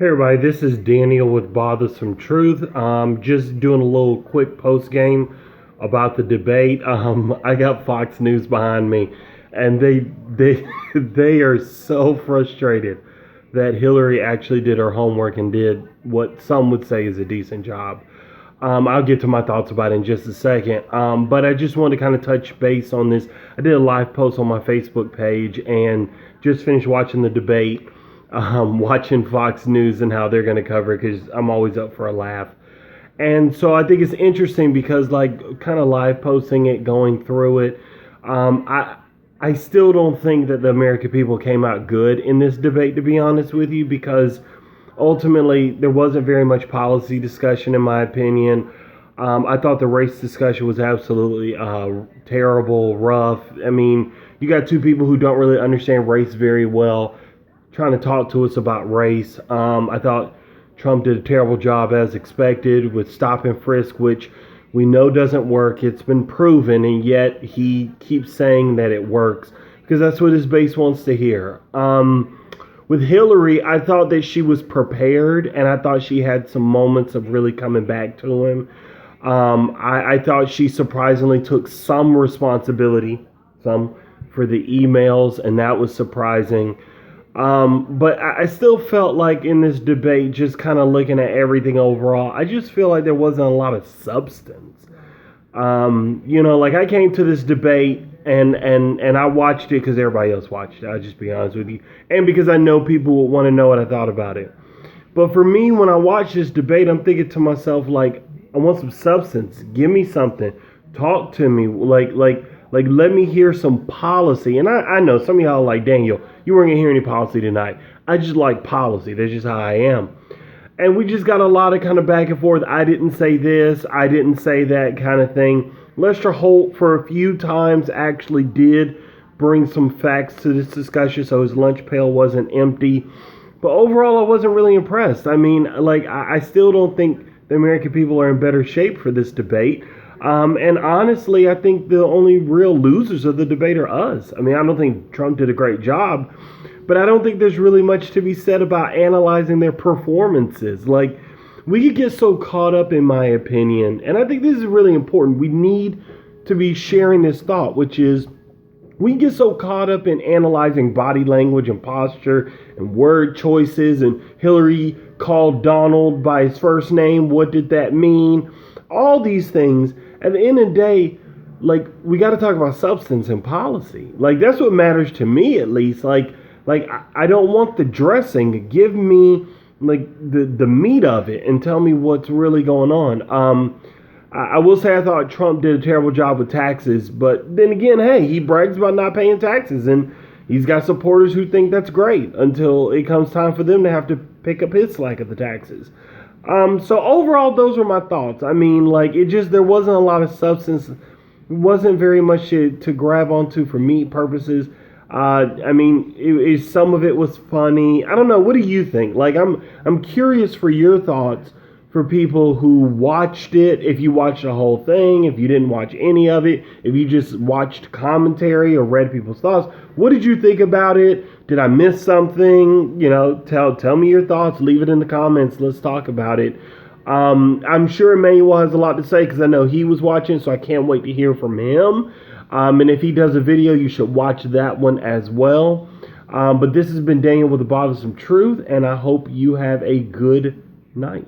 Hey everybody, this is Daniel with Bothersome Truth. Just doing a little quick post game about the debate. I got Fox News behind me, and they they are so frustrated that Hillary actually did her homework and did what some would say is a decent job. I'll get to my thoughts about it in just a second. But I just wanted to kind of touch base on this. I did a live post on my Facebook page and just finished watching the debate. Watching Fox News and how they're going to cover it because I'm always up for a laugh. And so I think it's interesting because, like, kind of live posting it, going through it, I still don't think that the American people came out good in this debate, to be honest with you, because ultimately there wasn't very much policy discussion, in my opinion. I thought the race discussion was absolutely terrible, rough. I mean, you got two people who don't really understand race very well trying to talk to us about race. I thought Trump did a terrible job, as expected, with stop and frisk, which we know doesn't work. It's been proven, and yet he keeps saying that it works because that's what his base wants to hear. With Hillary, I thought that she was prepared, and I thought she had some moments of really coming back to him. I thought she surprisingly took some responsibility, for the emails, and that was surprising. But I still felt like in this debate, just kind of looking at everything overall, I just feel like there wasn't a lot of substance. Like I came to this debate and I watched it because everybody else watched it. I'll just be honest with you. And because I know people would want to know what I thought about it. But for me, when I watch this debate, I'm thinking to myself, like, I want some substance. Give me something. Talk to me. Like, let me hear some policy. And I know some of y'all are like, Daniel, you weren't going to hear any policy tonight. I just like policy. That's just how I am. And we just got a lot of kind of back and forth. I didn't say this. I didn't say that kind of thing. Lester Holt, for a few times, actually did bring some facts to this discussion, so his lunch pail wasn't empty. But overall, I wasn't really impressed. I mean, like, I still don't think the American people are in better shape for this debate. And honestly, I think the only real losers of the debate are us. I mean, I don't think Trump did a great job, but I don't think there's really much to be said about analyzing their performances. Like, we could get so caught up, in my opinion, and I think this is really important. We need to be sharing this thought, which is we get so caught up in analyzing body language and posture and word choices, and Hillary called Donald by his first name. What did that mean? All these things. At the end of the day, like, we got to talk about substance and policy. Like, that's what matters to me, at least. Like I don't want the dressing. Give me, like, the meat of it and tell me what's really going on. I will say I thought Trump did a terrible job with taxes, but then again, hey, he brags about not paying taxes, and he's got supporters who think that's great until it comes time for them to have to pick up his slack of the taxes. So overall, those were my thoughts. I mean, like, there wasn't a lot of substance. It wasn't very much to grab onto for me purposes. I mean, some of it was funny. I don't know. What do you think? Like, I'm curious for your thoughts for people who watched it. If you watched the whole thing, if you didn't watch any of it, if you just watched commentary or read people's thoughts, what did you think about it? Did I miss something? Tell me your thoughts. Leave it in the comments. Let's talk about it. I'm sure Emmanuel has a lot to say because I know he was watching, so I can't wait to hear from him. And if he does a video, you should watch that one as well. But this has been Daniel with the Bothersome Truth, and I hope you have a good night.